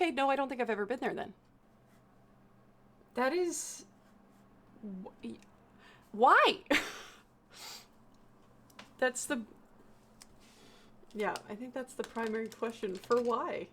Okay, no, I don't think I've ever been there then. That is... Why? That's the... Yeah, I think that's the primary question for why.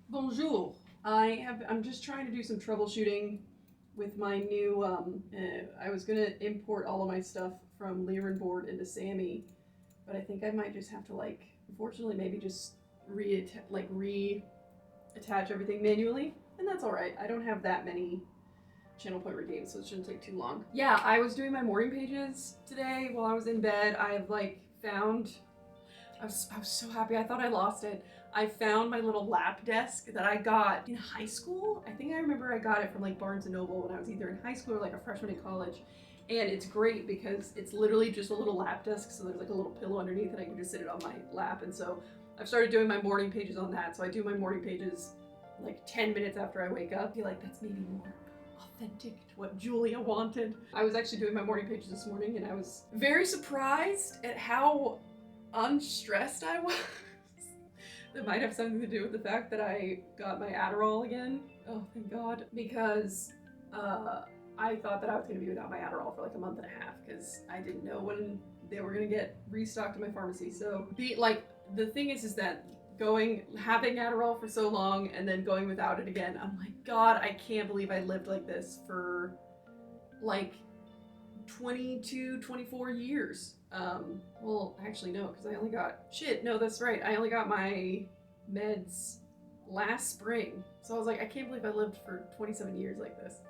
Bonjour. I'm just trying to do some troubleshooting with my new, I was gonna import all of my stuff from Liren board into Sammy, but I think I might just have to, like, unfortunately maybe just reattach everything manually, and that's alright. I don't have that many channel point redeemed, so it shouldn't take too long. Yeah, I was doing my morning pages today while I was in bed. I have, like, found, I was so happy. I thought I lost it. I found my little lap desk that I got in high school. I think I remember I got it from like Barnes & Noble when I was either in high school or like a freshman in college. And it's great because it's literally just a little lap desk. So there's like a little pillow underneath and I can just sit it on my lap. And so I've started doing my morning pages on that. So I do my morning pages like 10 minutes after I wake up. I feel like that's maybe more authentic to what Julia wanted. I was actually doing my morning pages this morning and I was very surprised at how unstressed I was. That might have something to do with the fact that I got my Adderall again. Oh, thank God. Because I thought that I was gonna be without my Adderall for like a month and a half because I didn't know when they were gonna get restocked in my pharmacy. So the thing is that having Adderall for so long and then going without it again, I'm like, God, I can't believe I lived like this for like 22, 24 years. Well, actually no, because I only got, no, that's right. I only got my meds last spring. So I was like, I can't believe I lived for 27 years like this.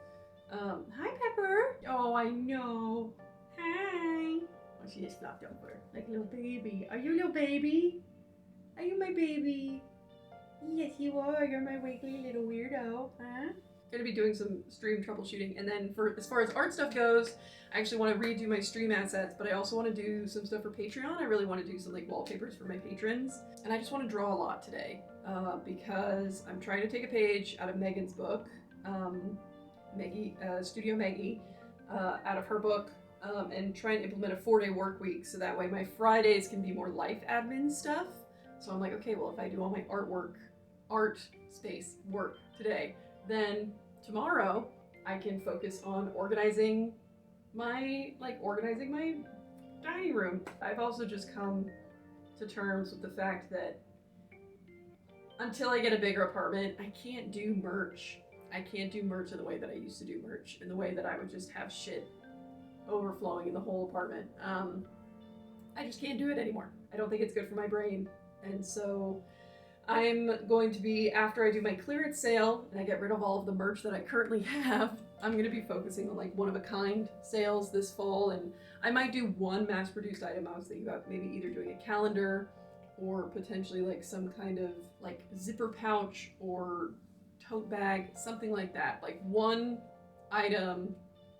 Hi Pepper. Oh, I know. Hi. Oh, she just flopped over like a little baby. Are you a little baby? Are you my baby? Yes, you are. You're my wiggly little weirdo, huh? gonna be doing some stream troubleshooting. And then for as far as art stuff goes, I actually want to redo my stream assets, but I also want to do some stuff for Patreon. I really want to do some like wallpapers for my patrons. And I just want to draw a lot today because I'm trying to take a page out of Megan's book, Studio Maggie, out of her book, and try and implement a 4-day work week so that way my Fridays can be more life admin stuff. So I'm like, okay, well, if I do all my art space work today, then tomorrow I can focus on organizing my dining room. I've also just come to terms with the fact that until I get a bigger apartment, I can't do merch. I can't do merch in the way that I used to do merch, in the way that I would just have shit overflowing in the whole apartment. I just can't do it anymore. I don't think it's good for my brain. And so I'm going to be, after I do my clearance sale and I get rid of all of the merch that I currently have, I'm going to be focusing on like one-of-a-kind sales this fall. And I might do one mass-produced item. I was thinking about maybe either doing a calendar or potentially like some kind of like zipper pouch or tote bag, something like that. Like one item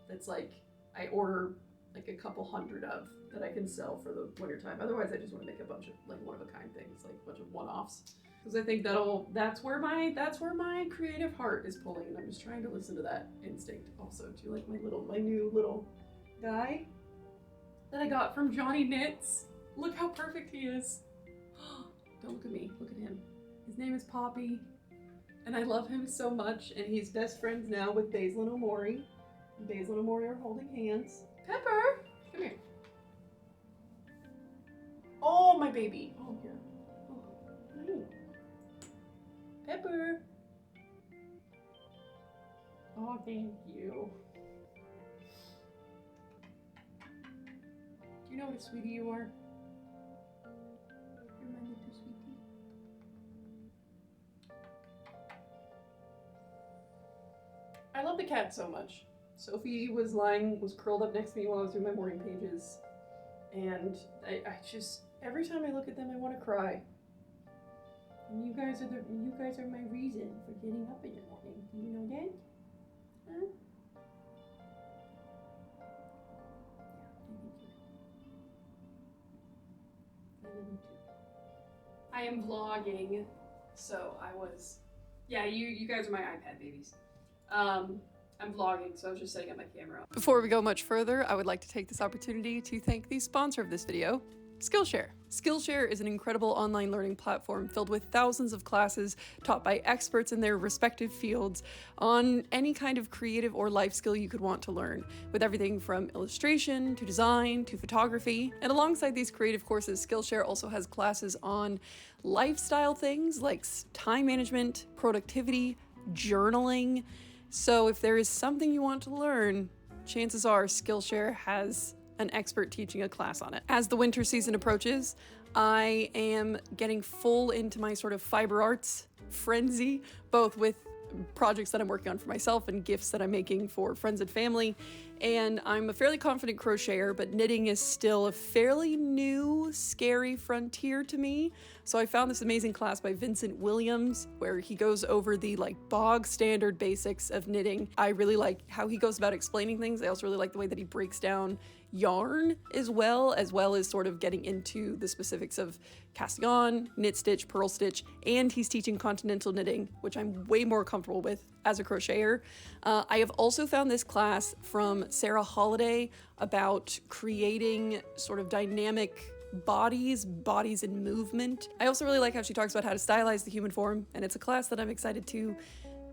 that's like I order like a couple hundred of that I can sell for the winter time. Otherwise, I just want to make a bunch of like one-of-a-kind things, like a bunch of one-offs. Because I think that's where my creative heart is pulling, and I'm just trying to listen to that instinct also to like my new little guy that I got from Johnny Knits. Look how perfect he is. Don't look at me, look at him. His name is Poppy, and I love him so much, and he's best friends now with Basil and Omori. Basil and Omori are holding hands. Pepper, come here. Oh, my baby. Oh, here. Oh. Pepper. Oh, thank you. Do you know what a sweetie you are? You're my little sweetie. I love the cat so much. Sophie was curled up next to me while I was doing my morning pages. And I just, every time I look at them, I want to cry. And you guys are my reason for getting up in the morning. Do you know that? Huh? Yeah, I love you too. I am vlogging, so you guys are my iPad babies. I'm vlogging, so I was just setting up my camera. Before we go much further, I would like to take this opportunity to thank the sponsor of this video, Skillshare. Skillshare is an incredible online learning platform filled with thousands of classes taught by experts in their respective fields on any kind of creative or life skill you could want to learn, with everything from illustration to design to photography. And alongside these creative courses, Skillshare also has classes on lifestyle things like time management, productivity, journaling. So if there is something you want to learn, chances are Skillshare has an expert teaching a class on it. As the winter season approaches, I am getting full into my sort of fiber arts frenzy, both with projects that I'm working on for myself and gifts that I'm making for friends and family. And I'm a fairly confident crocheter, but knitting is still a fairly new, scary frontier to me. So I found this amazing class by Vincent Williams, where he goes over the like bog standard basics of knitting. I really like how he goes about explaining things. I also really like the way that he breaks down yarn as well as sort of getting into the specifics of casting on, knit stitch, purl stitch, and he's teaching continental knitting, which I'm way more comfortable with as a crocheter. I have also found this class from Sarah Holiday about creating sort of dynamic bodies in movement. I also really like how she talks about how to stylize the human form, and it's a class that I'm excited to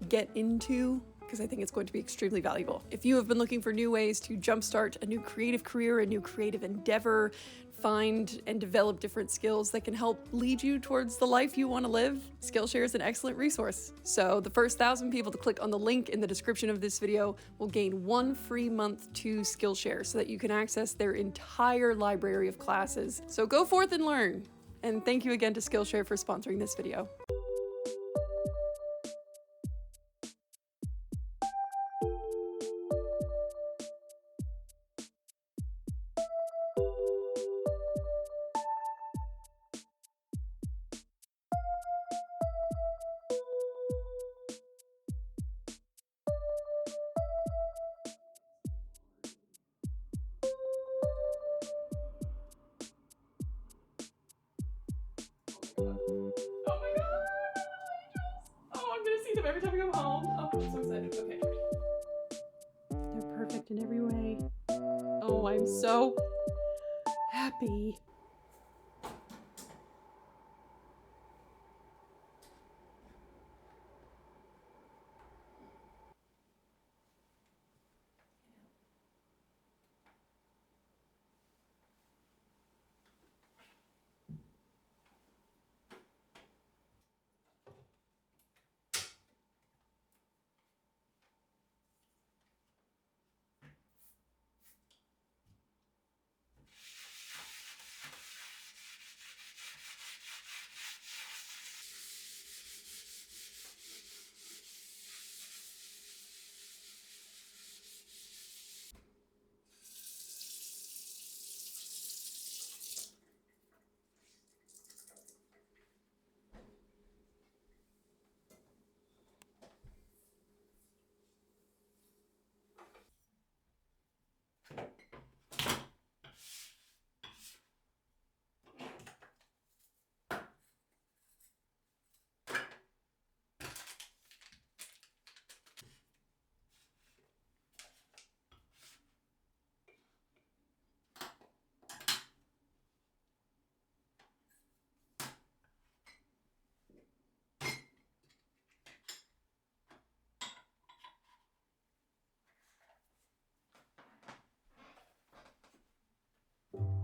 get into because I think it's going to be extremely valuable. If you have been looking for new ways to jumpstart a new creative career, a new creative endeavor, find and develop different skills that can help lead you towards the life you want to live, Skillshare is an excellent resource. So the first 1,000 people to click on the link in the description of this video will gain 1 free month to Skillshare so that you can access their entire library of classes. So go forth and learn. And thank you again to Skillshare for sponsoring this video. in every way. Oh, I'm so happy.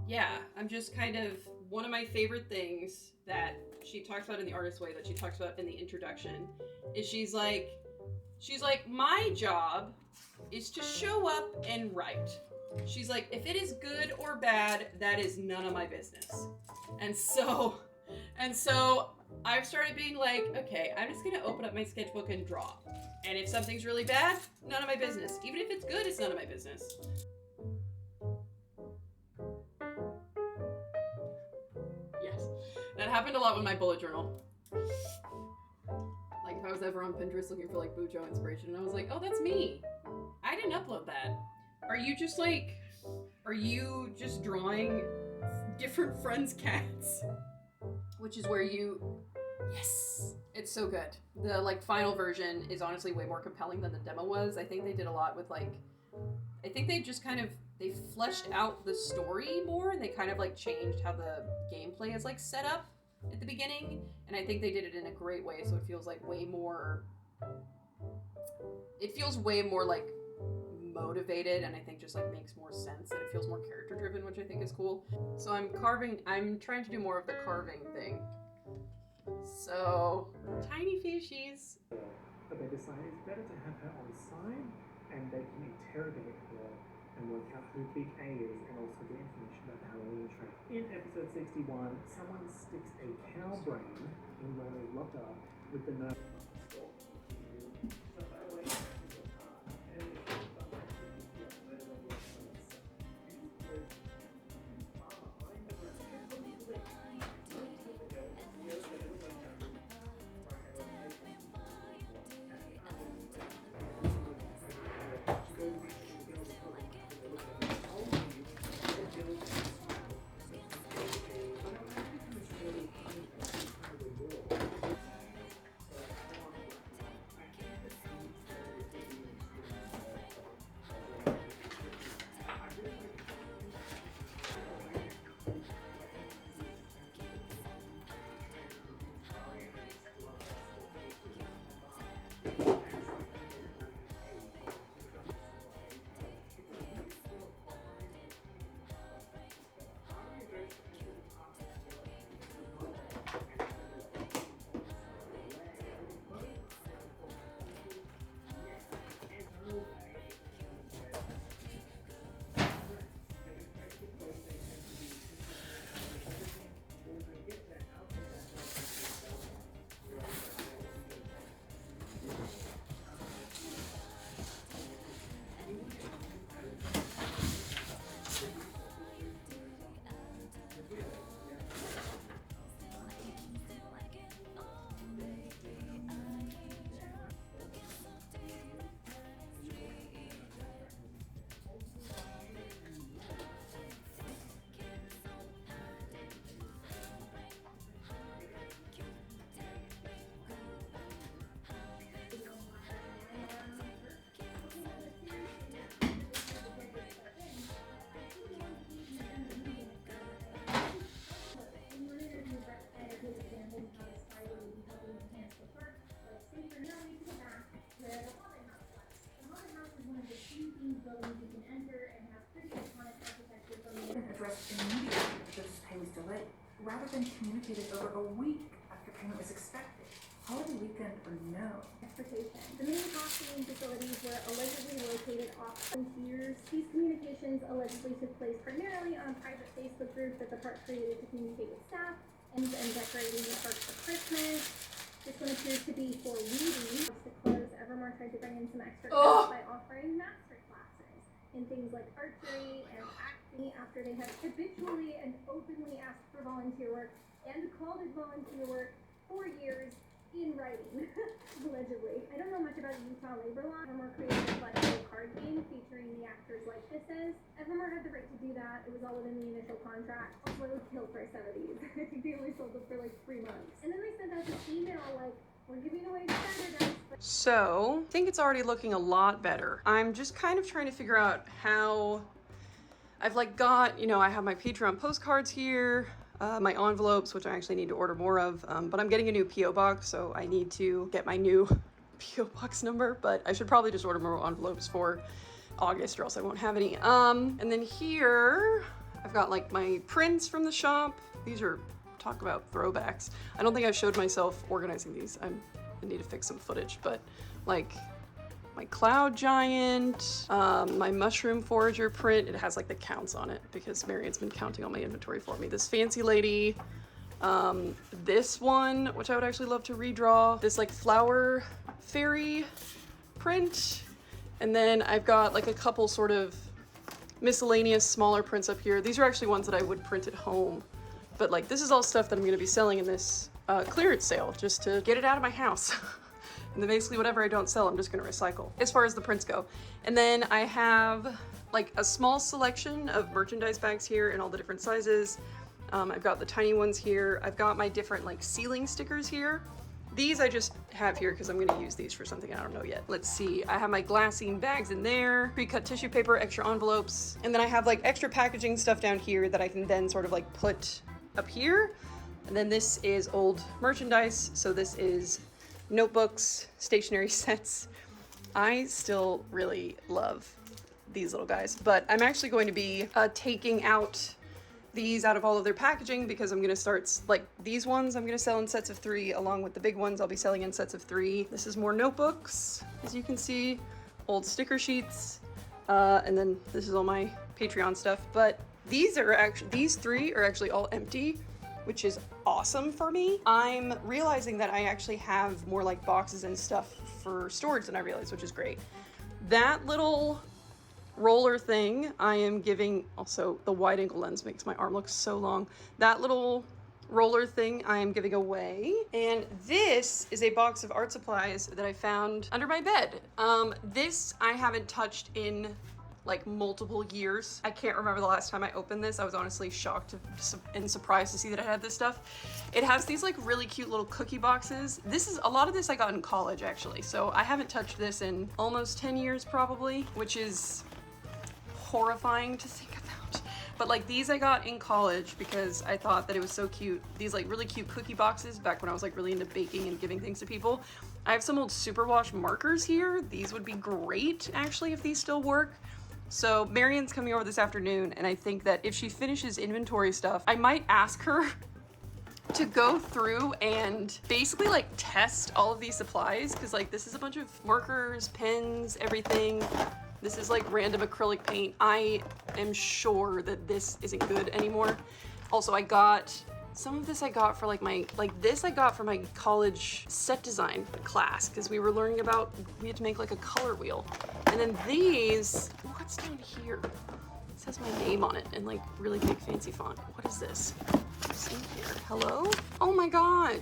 Yeah, I'm just kind of, one of my favorite things that she talks about in the artist way, that she talks about in the introduction, is she's like, my job is to show up and write. She's like, if it is good or bad, that is none of my business. And so I've started being like, okay, I'm just gonna open up my sketchbook and draw. And if something's really bad, none of my business. Even if it's good, it's none of my business. Yes, that happened a lot with my bullet journal. Like if I was ever on Pinterest looking for like Bujo inspiration, and I was like, oh, that's me. I didn't upload that. Are you just drawing different friends' cats? Which is where you, yes, it's so good. The like final version is honestly way more compelling than the demo was. I think they did a lot with like, I think they just kind of, they fleshed out the story more, and they kind of like changed how the gameplay is like set up at the beginning. And I think they did it in a great way, so it feels like way more like motivated, and I think just like makes more sense, and it feels more character driven, which I think is cool. So I'm trying to do more of the carving thing. So, tiny fishies. But they decided it's better to have her on side, and they can interrogate her and work out who Big A is, and also get information about the Halloween trip. In episode 61, someone sticks a cow brain in Rona's locker with the nerve. immediately if the pay was delayed, rather than communicated over a week after payment was expected. Holiday weekend or no. Transportation. The main costing facilities were allegedly located off frontiers. These communications allegedly took place primarily on a private Facebook group that the park created to communicate with staff and decorating the park for Christmas. This one appears to be for weeding. To close, Evermore tried to bring in some extra cash by offering master classes in things like archery and acting after they had habitually and openly asked for volunteer work and called it volunteer work for years in writing, allegedly. I don't know much about Utah labor law. Evermore created a flexible card game featuring the actors like this is. Evermore had the right to do that. It was all within the initial contract. Also, I would kill for a set of these. I think they only sold them for like 3 months. And then they sent out this email like, we're giving away starter decks. So, I think it's already looking a lot better. I'm just kind of trying to figure out how I've like got, you know, I have my Patreon postcards here. My envelopes, which I actually need to order more of, but I'm getting a new P.O. box, so I need to get my new P.O. box number, but I should probably just order more envelopes for August or else I won't have any. And then here, I've got like my prints from the shop. These are, talk about throwbacks. I don't think I showed myself organizing these. I need to fix some footage, but like my cloud giant, my mushroom forager print. It has like the counts on it because Marian's been counting all my inventory for me. This fancy lady, this one, which I would actually love to redraw. This like flower fairy print. And then I've got like a couple sort of miscellaneous smaller prints up here. These are actually ones that I would print at home. But like this is all stuff that I'm gonna be selling in this clearance sale just to get it out of my house. And then basically whatever I don't sell, I'm just gonna recycle, as far as the prints go. And then I have like a small selection of merchandise bags here in all the different sizes. I've got the tiny ones here. I've got my different like ceiling stickers here. These I just have here because I'm gonna use these for something I don't know yet. Let's see, I have my glassine bags in there, pre-cut tissue paper, extra envelopes, and then I have like extra packaging stuff down here that I can then sort of like put up here. And then this is old merchandise, so this is notebooks, stationery sets. I still really love these little guys, but I'm actually going to be taking out these out of all of their packaging because I'm going to start, like these ones I'm going to sell in sets of 3 along with the big ones I'll be selling in sets of 3. This is more notebooks, as you can see, old sticker sheets, and then this is all my Patreon stuff, but these 3 are actually all empty, which is awesome for me. I'm realizing that I actually have more like boxes and stuff for storage than I realized, which is great. That little roller thing I am giving, also the wide angle lens makes my arm look so long. That little roller thing I am giving away. And this is a box of art supplies that I found under my bed. This I haven't touched in like multiple years. I can't remember the last time I opened this. I was honestly shocked and surprised to see that I had this stuff. It has these like really cute little cookie boxes. A lot of this I got in college actually. So I haven't touched this in almost 10 years probably, which is horrifying to think about. But like these I got in college because I thought that it was so cute. These like really cute cookie boxes back when I was like really into baking and giving things to people. I have some old superwash markers here. These would be great actually if these still work. So Marian's coming over this afternoon, and I think that if she finishes inventory stuff, I might ask her to go through and basically like test all of these supplies, because like this is a bunch of markers, pens, everything. This is like random acrylic paint. I am sure that this isn't good anymore. Also, I got some of this I got for like this I got for my college set design class, because we were learning about, we had to make like a color wheel. And then these, what's down here? It says my name on it in like really big fancy font. What is this? What's in here? Hello? Oh my God.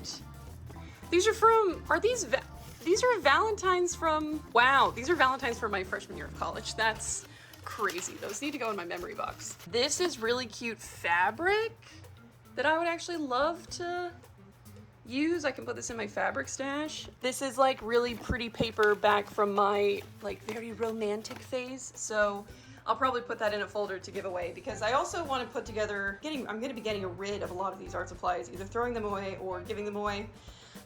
These are from, these are Valentines from, wow, these are Valentines from my freshman year of college. That's crazy. Those need to go in my memory box. This is really cute fabric that I would actually love to use. I can put this in my fabric stash. This is like really pretty paper back from my like very romantic phase. So I'll probably put that in a folder to give away, because I also want to put together, I'm gonna be getting rid of a lot of these art supplies, either throwing them away or giving them away.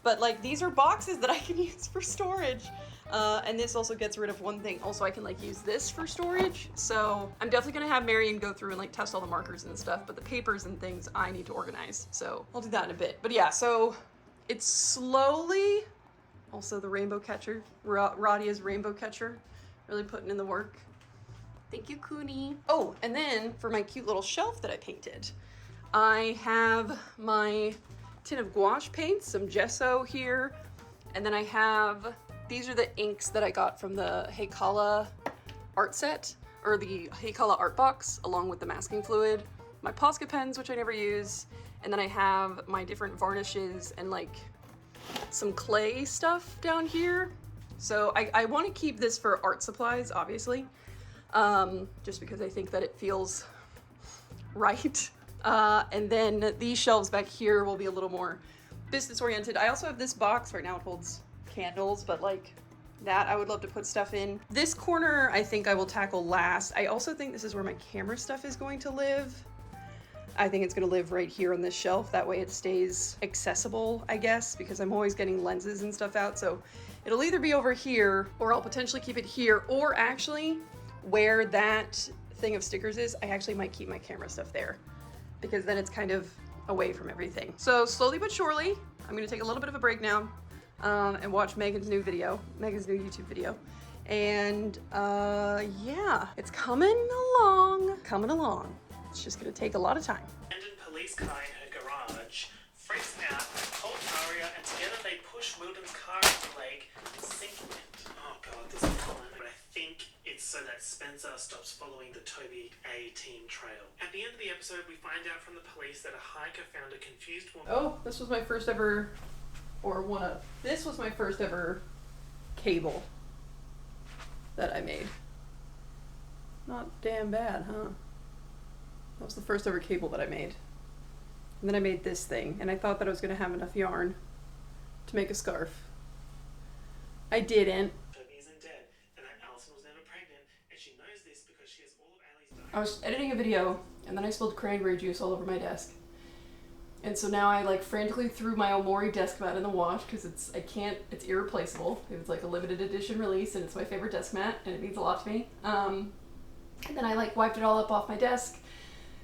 but like these are boxes that I can use for storage. And this also gets rid of one thing. Also, I can like use this for storage. So I'm definitely gonna have Marion go through and like test all the markers and stuff, but the papers and things I need to organize. So I'll do that in a bit. But yeah, so it's slowly, also the rainbow catcher, Radia's rainbow catcher, really putting in the work. Thank you, Cooney. Oh, and then for my cute little shelf that I painted, I have my tin of gouache paints, some gesso here, and then I have, these are the inks that I got from the Heikala art set, or the Heikala art box, along with the masking fluid, my Posca pens, which I never use, and then I have my different varnishes and like some clay stuff down here. So I want to keep this for art supplies, obviously, just because I think that it feels right. And then these shelves back here will be a little more business oriented. I also have this box right now, it holds candles, but like that I would love to put stuff in. This corner I think I will tackle last. I also think this is where my camera stuff is going to live. I think it's gonna live right here on this shelf. That way it stays accessible, I guess, because I'm always getting lenses and stuff out. So it'll either be over here, or I'll potentially keep it here, or actually where that thing of stickers is, I actually might keep my camera stuff there, because then it's kind of away from everything. So slowly but surely, I'm gonna take a little bit of a break now and watch Megan's new YouTube video. And yeah, it's coming along. It's just gonna take a lot of time. Abandoned police car in her garage, freaks out, calls Aria, and together they push Wilden's car into the lake, sinking it. Oh god, this is fun. But I think it's so that Spencer stops following the Toby A team trail. At the end of the episode, we find out from the police that a hiker found a confused woman. Oh, this was my first ever, this was my first ever cable that I made. Not damn bad, huh? That was the first ever cable that I made. And then I made this thing, and I thought that I was gonna have enough yarn to make a scarf. I didn't. Toby isn't dead, and that Allison was never pregnant, and she knows this because she has all of Allie's. I was editing a video, and then I spilled cranberry juice all over my desk. And so now I like frantically threw my Omori desk mat in the wash because it's irreplaceable. It was like a limited edition release, and it's my favorite desk mat, and it means a lot to me. And then I like wiped it all up off my desk.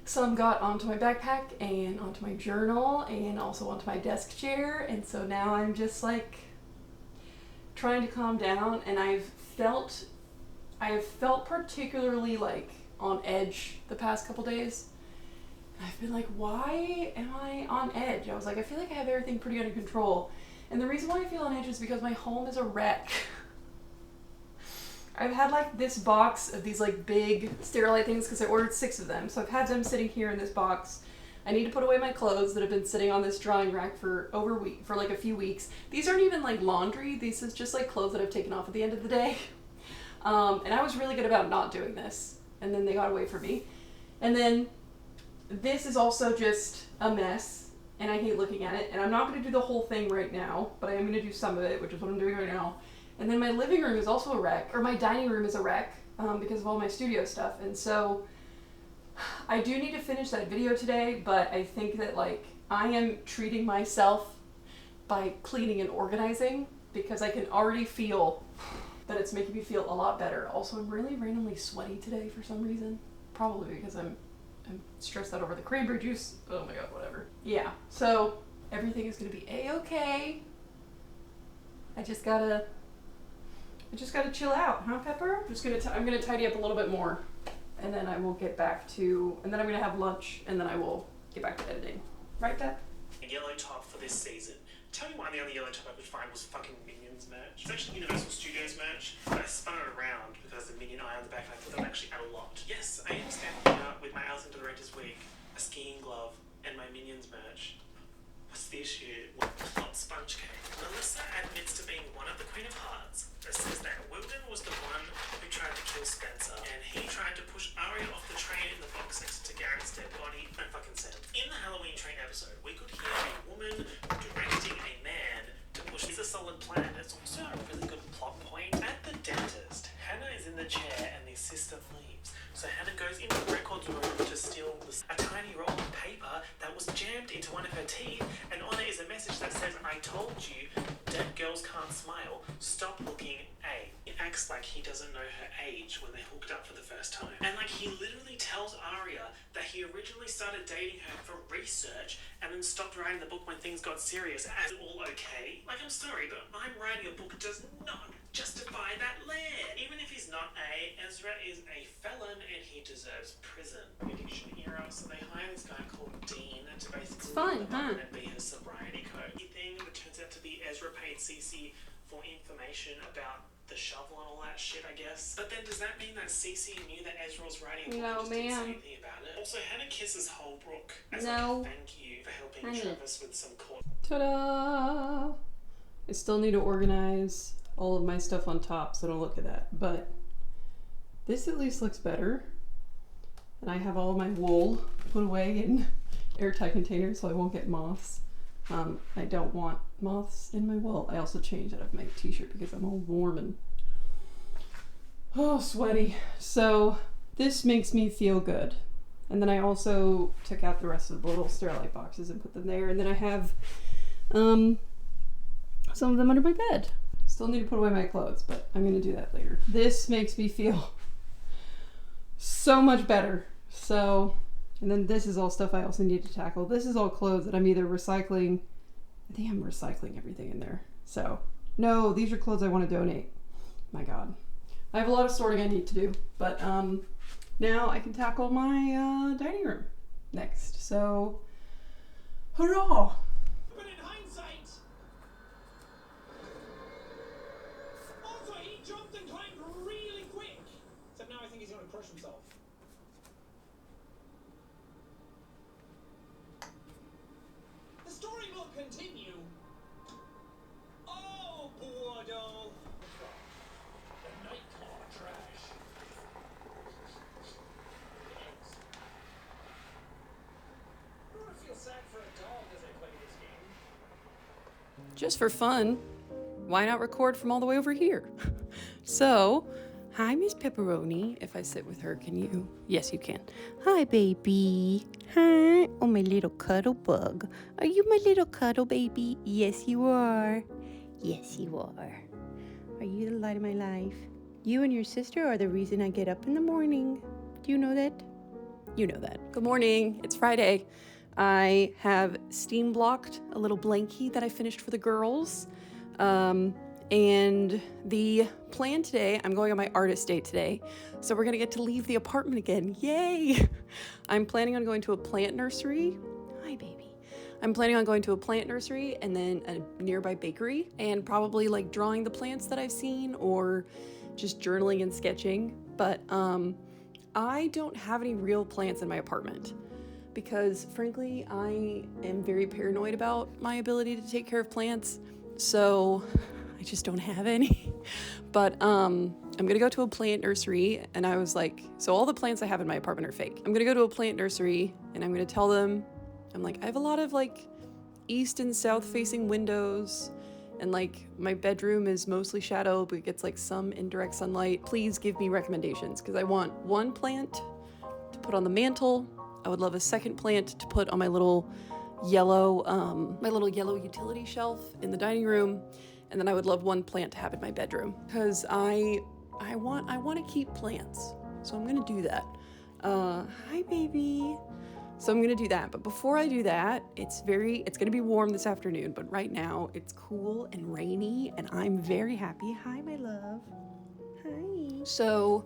Some got onto my backpack and onto my journal and also onto my desk chair, and so now I'm just like trying to calm down, and I have felt particularly like on edge the past couple days. I've been like, why am I on edge? I was like, I feel like I have everything pretty under control, and the reason why I feel on edge is because my home is a wreck. I've had like this box of these like big Sterilite things because I ordered 6 of them. So I've had them sitting here in this box. I need to put away my clothes that have been sitting on this drying rack for like a few weeks. These aren't even like laundry. This is just like clothes that I've taken off at the end of the day. And I was really good about not doing this. And then they got away from me. And then this is also just a mess. And I hate looking at it. And I'm not going to do the whole thing right now, but I am going to do some of it, which is what I'm doing right now. And then my living room is also a wreck, or my dining room is a wreck, because of all my studio stuff. And so I do need to finish that video today, but I think that like I am treating myself by cleaning and organizing, because I can already feel that it's making me feel a lot better. Also, I'm really randomly sweaty today for some reason. Probably because I'm stressed out over the cranberry juice. Oh my god, whatever. Yeah, so everything is gonna be a-okay. I just gotta chill out, huh, Pepper? I'm gonna tidy up a little bit more, and then I will get back to, and then I'm gonna have lunch, and then I will get back to editing. Right, Pep? A yellow top for this season. Tell me why the only yellow top I could find was fucking Minions merch. It's actually Universal Studios merch, but I spun it around because the Minion eye on the back, and I thought that would actually add a lot. Yes, I am standing here with my Alice into the Renters wig, a skiing glove, and my Minions merch. What's the issue with plot sponge cake? Melissa admits to being one of the Queen of Hearts, but says that Wilden was the one who tried to kill Spencer, and he tried to push Aria off the train in the box next to Garrett's dead body. No fucking sense. In the Halloween train episode, we could hear a woman directing a man to push. It's a solid plan. It's also a really good plot point. At the dentist, Hannah is in the chair and the assistant leaves. So Hannah goes into the records room to steal a tiny roll of paper that was jammed into one of her teeth, and on it is a message message that says, I told you, dead girls can't smile. Stop looking A. It acts like he doesn't know her age when they hooked up for the first time. And like he literally tells Arya that he originally started dating her for research and then stopped writing the book when things got serious. As all okay? Like, I'm sorry, but I'm writing a book does not justify that lair. Even if he's not A, Ezra is a felon and he deserves prison. Addiction era, so they hire this guy called Dean to basically fun, huh? and be his sobriety coach. The thing that turns out to be Ezra paid Cece for information about the shovel and all that shit, I guess. But then does that mean that Cece knew that Ezra was writing a book and just didn't say anything about it? Also, Hannah kisses Holbrook as like a thank you for helping Travis with some court. Ta-da! I still need to organize all of my stuff on top, so don't look at that. But this at least looks better. And I have all of my wool put away in airtight containers so I won't get moths. I don't want moths in my wool. I also changed out of my t-shirt because I'm all warm and sweaty. So this makes me feel good. And then I also took out the rest of the little Sterilite boxes and put them there. And then I have some of them under my bed. Still need to put away my clothes, but I'm gonna do that later. This makes me feel so much better. So, and then this is all stuff I also need to tackle. This is all clothes that I'm either recycling. I think I'm recycling everything in there. So, no, these are clothes I want to donate. My God. I have a lot of sorting I need to do, but now I can tackle my dining room next. So, hurrah! But in hindsight, also he jumped and climbed really quick. Except now I think he's going to crush himself. The story will continue. Oh, Bordeaux. The Nightclaw trash. I don't feel sad for a dog as I play this game. Just for fun, why not record from all the way over here? So, hi, Miss Pepperoni. If I sit with her, can you? Yes, you can. Hi, baby. Hi. Oh, my little cuddle bug. Are you my little cuddle baby? Yes, you are. Yes, you are. Are you the light of my life? You and your sister are the reason I get up in the morning. Do you know that? You know that. Good morning. It's Friday. I have steam blocked a little blankie that I finished for the girls. And the plan today, I'm going on my artist date today, so we're gonna get to leave the apartment again. Yay! I'm planning on going to a plant nursery. Hi, baby. I'm planning on going to a plant nursery and then a nearby bakery and probably like drawing the plants that I've seen or just journaling and sketching. But I don't have any real plants in my apartment because frankly, I am very paranoid about my ability to take care of plants. So I just don't have any. But I'm gonna go to a plant nursery and I was like, so all the plants I have in my apartment are fake. I'm gonna go to a plant nursery and I'm gonna tell them, I'm like, I have a lot of like east and south facing windows and like my bedroom is mostly shadow, but it gets like some indirect sunlight. Please give me recommendations because I want one plant to put on the mantle. I would love a second plant to put on my little yellow utility shelf in the dining room. And then I would love one plant to have in my bedroom because I want to keep plants. So I'm going to do that. Hi, baby. So I'm going to do that. But before I do that, it's going to be warm this afternoon. But right now it's cool and rainy and I'm very happy. Hi, my love. Hi. So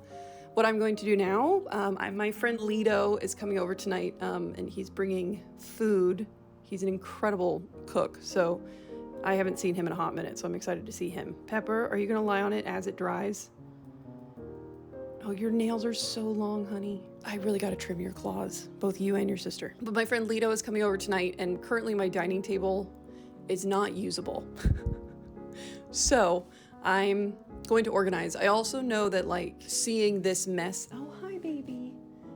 what I'm going to do now, my friend Lido is coming over tonight and he's bringing food. He's an incredible cook. So I haven't seen him in a hot minute, so I'm excited to see him. Pepper, are you gonna lie on it as it dries? Oh, your nails are so long, honey. I really gotta trim your claws, both you and your sister. But my friend Lido is coming over tonight, and currently my dining table is not usable. So I'm going to organize. I also know that like seeing this mess, oh, hi, baby.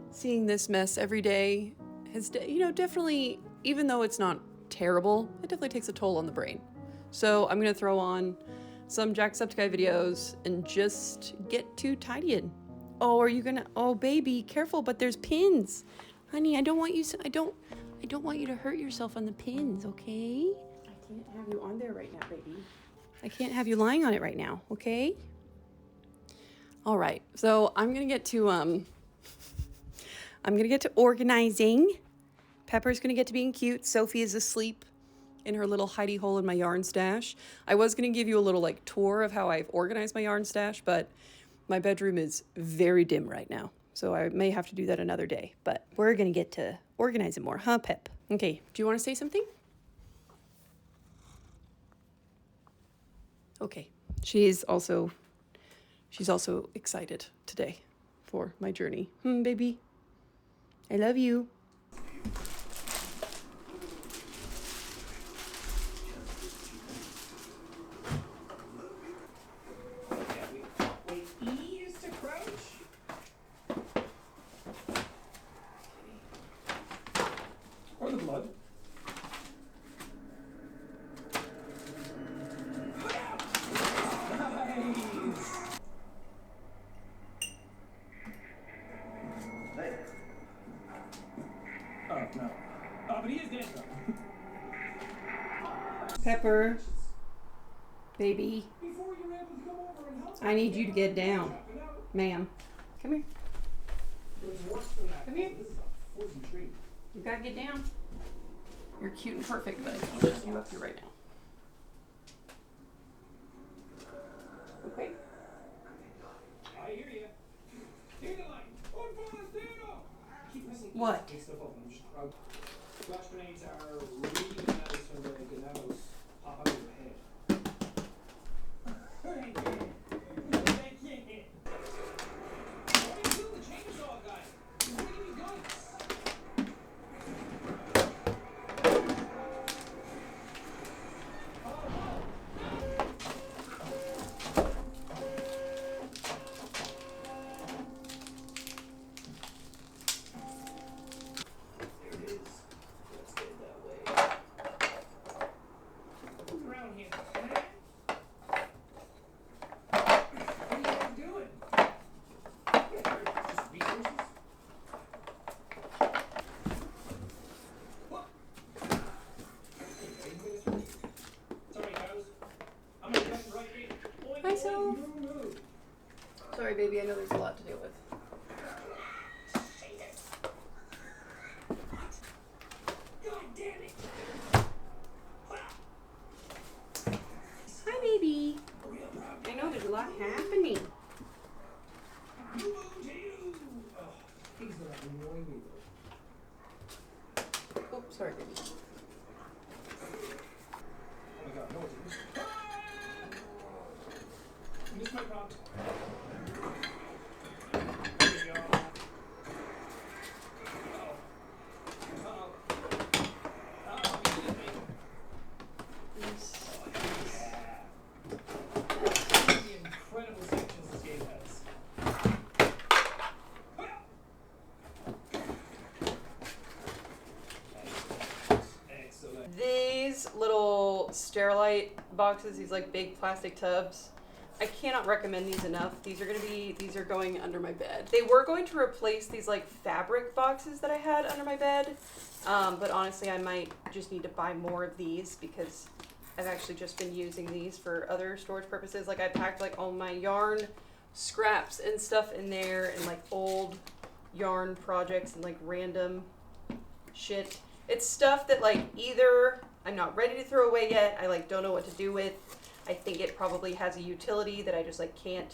Seeing this mess every day has, definitely, even though it's not terrible, it definitely takes a toll on the brain. So I'm gonna throw on some Jacksepticeye videos and just get to tidying. Oh, are you gonna? Oh, baby, careful! But there's pins, honey. I don't want you to hurt yourself on the pins, okay? I can't have you on there right now, baby. I can't have you lying on it right now, okay? All right, so I'm gonna get to organizing. Pepper's gonna get to being cute. Sophie is asleep in her little hidey hole in my yarn stash. I was gonna give you a little like tour of how I've organized my yarn stash, but my bedroom is very dim right now. So I may have to do that another day, but we're gonna get to organize it more, huh, Pep? Okay, do you wanna say something? Okay, she's also excited today for my journey. Baby, I love you. Wait, E is to crouch? Or the blood. Oh, no. Oh, but he is dead, though. Pepper, baby, Before you were able to come over and help I need you to get down. Ma'am, come here. It was worse than that. Come here. This is a frozen tree. You gotta get down. You're cute and perfect, but I can't lift you up here right now. Okay. I hear you. Hear the line. Un forastero! Keep pressing E What? to pick stuff up and just flash grenades are really nice when the ganados pop out of your head. Why did you kill the chainsaw guy? He's bringing me guns. There it is. Let's get it that way. Who's around here? Man? What are you guys doing? Just resources? What? Sorry, guys. I'm gonna get right in. Boing, Hi, boing, Soph. move. Sorry, baby, I know there's a lot to deal with. God damn it! Hi, baby. I know there's a lot happening. Boo to you! Oh, he's gonna annoy me though. Oh, sorry, baby. Oh my god, no it's Missed my prompt. There we go. Uh-oh. Uh-oh. Uh-oh, he did me. Yeah. The incredible sections this game has. Excellent. These little Sterilite boxes, these like big plastic tubs, I cannot recommend these enough. These are going under my bed. They were going to replace these like fabric boxes that I had under my bed, but honestly I might just need to buy more of these because I've actually just been using these for other storage purposes. Like I packed like all my yarn scraps and stuff in there and like old yarn projects and like random shit. It's stuff that like either I'm not ready to throw away yet, I like don't know what to do with. I think it probably has a utility that I just like can't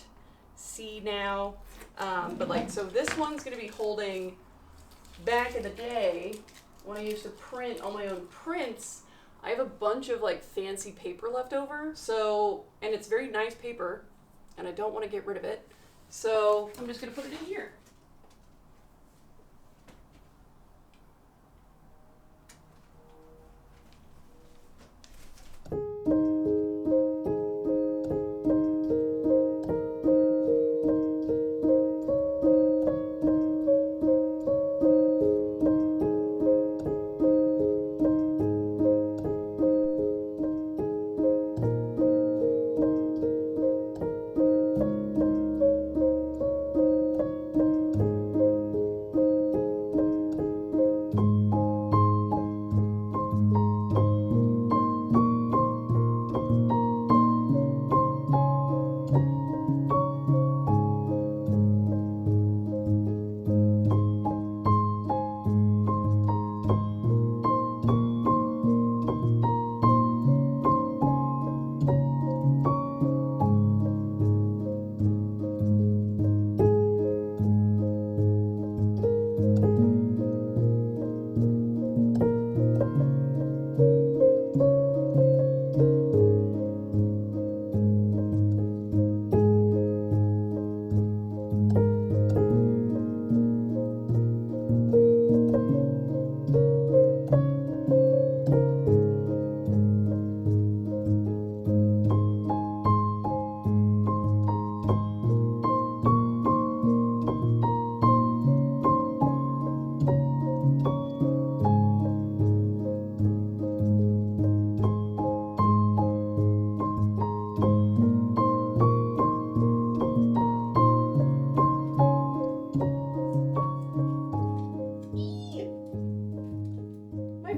see now. But like, so this one's gonna be holding, back in the day, when I used to print all my own prints, I have a bunch of like fancy paper left over. So, and it's very nice paper and I don't want to get rid of it. So I'm just gonna put it in here.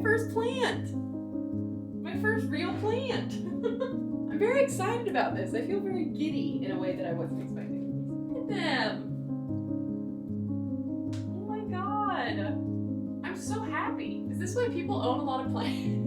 first plant. My first real plant. I'm very excited about this. I feel very giddy in a way that I wasn't expecting. Look at them. Oh my god. I'm so happy. Is this why people own a lot of plants?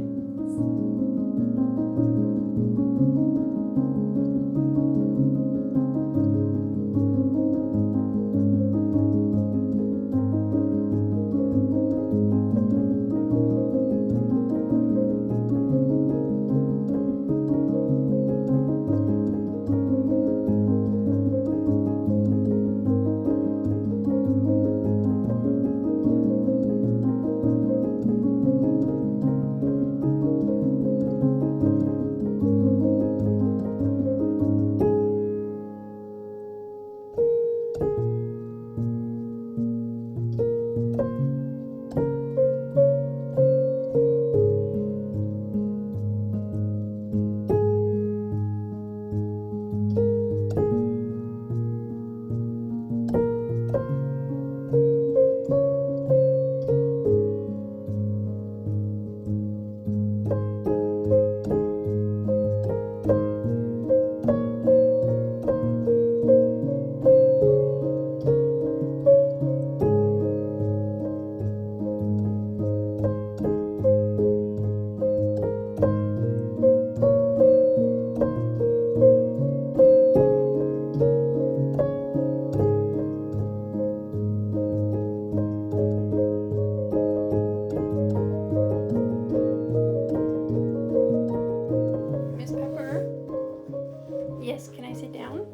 Yes, can I sit down?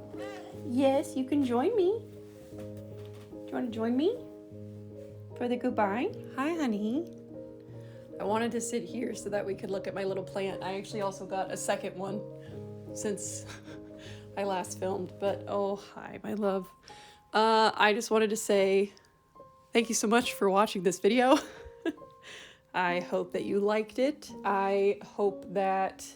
Yes, you can join me. Do you want to join me for the goodbye? Hi, honey. I wanted to sit here so that we could look at my little plant. I actually also got a second one since I last filmed, but oh, hi, my love. I just wanted to say thank you so much for watching this video. I hope that you liked it. I hope that,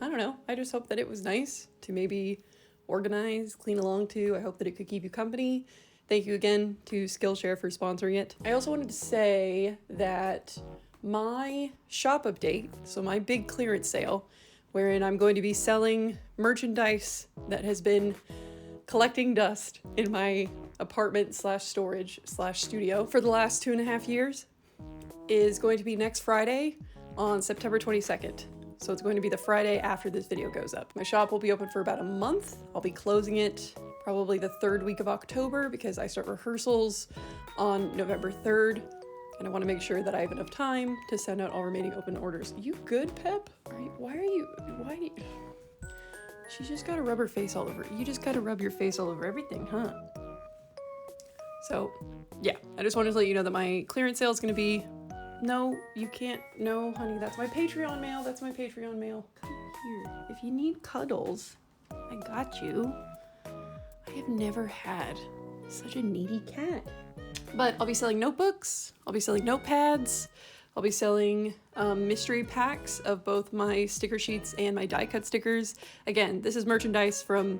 I don't know, I just hope that it was nice to maybe organize, clean along to. I hope that it could keep you company. Thank you again to Skillshare for sponsoring it. I also wanted to say that my shop update, so my big clearance sale, wherein I'm going to be selling merchandise that has been collecting dust in my apartment slash storage slash studio for the last 2.5 years, is going to be next Friday on September 22nd. So it's going to be the Friday after this video goes up. My shop will be open for about a month. I'll be closing it probably the 3rd week of October because I start rehearsals on November 3rd. And I want to make sure that I have enough time to send out all remaining open orders. You good, Pep? Why do you... She's just got to rub her face all over. You just got to rub your face all over everything, huh? So, yeah. I just wanted to let you know that my clearance sale is going to be... No, you can't. No, honey, that's my Patreon mail. That's my Patreon mail. Come here. If you need cuddles, I got you. I have never had such a needy cat. But I'll be selling notebooks. I'll be selling notepads. I'll be selling mystery packs of both my sticker sheets and my die cut stickers. Again, this is merchandise from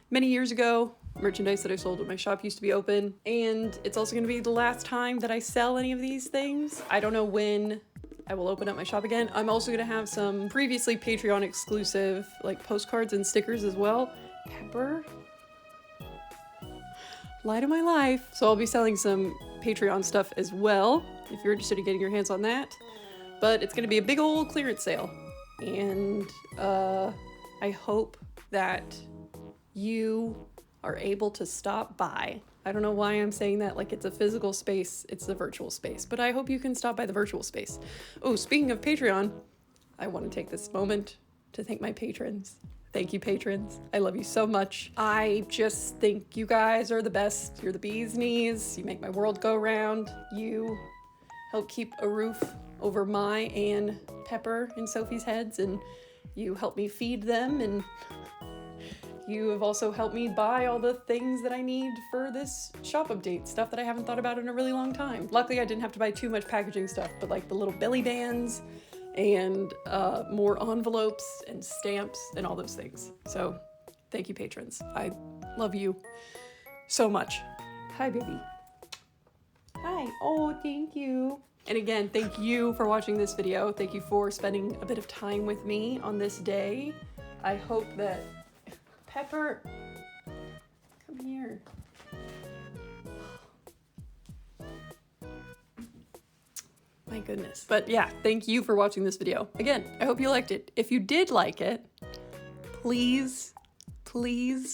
many years ago. Merchandise that I sold when my shop used to be open. And it's also gonna be the last time that I sell any of these things. I don't know when I will open up my shop again. I'm also gonna have some previously Patreon exclusive like postcards and stickers as well. Pepper? Light of my life. So I'll be selling some Patreon stuff as well, if you're interested in getting your hands on that. But it's gonna be a big old clearance sale. And I hope that you are able to stop by. I don't know why I'm saying that like it's a physical space, it's a virtual space, but I hope you can stop by the virtual space. Oh, speaking of Patreon, I want to take this moment to thank my patrons. Thank you, patrons. I love you so much. I just think you guys are the best. You're the bee's knees. You make my world go round. You help keep a roof over my and Pepper and Sophie's heads, and you help me feed them, and you have also helped me buy all the things that I need for this shop update, stuff that I haven't thought about in a really long time. Luckily, I didn't have to buy too much packaging stuff, but like the little belly bands and more envelopes and stamps and all those things. So thank you, patrons. I love you so much. Hi, baby. Hi. Oh, thank you. And again, thank you for watching this video. Thank you for spending a bit of time with me on this day. I hope that Pepper, come here. My goodness. But yeah, thank you for watching this video. Again, I hope you liked it. If you did like it, please,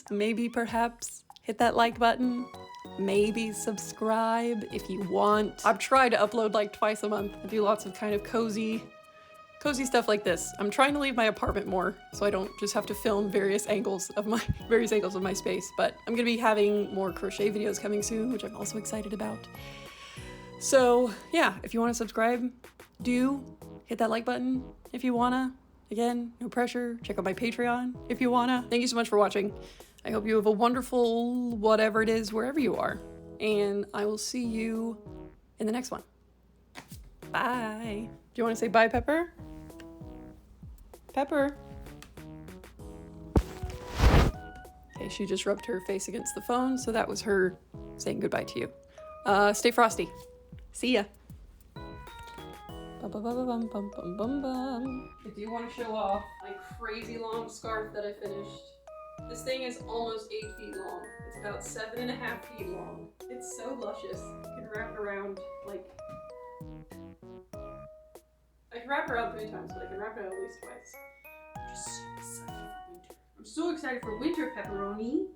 maybe perhaps hit that like button. Maybe subscribe if you want. I've tried to upload like twice a month. I do lots of kind of cozy stuff like this. I'm trying to leave my apartment more so I don't just have to film various angles of my space, but I'm gonna be having more crochet videos coming soon, which I'm also excited about. So yeah, if you want to subscribe, do hit that like button if you wanna. Again, no pressure. Check out my Patreon if you wanna. Thank you so much for watching. I hope you have a wonderful whatever it is wherever you are, and I will see you in the next one. Bye. Do you want to say bye, Pepper? Pepper. Okay, she just rubbed her face against the phone, so that was her saying goodbye to you. Stay frosty. See ya. If you want to show off my crazy long scarf that I finished, this thing is almost 8 feet long. It's about 7.5 feet long. It's so luscious. You can wrap it around, like, I can wrap it around 3 times, but I can wrap it around at least twice. I'm just so excited for winter. I'm so excited for winter, pepperoni.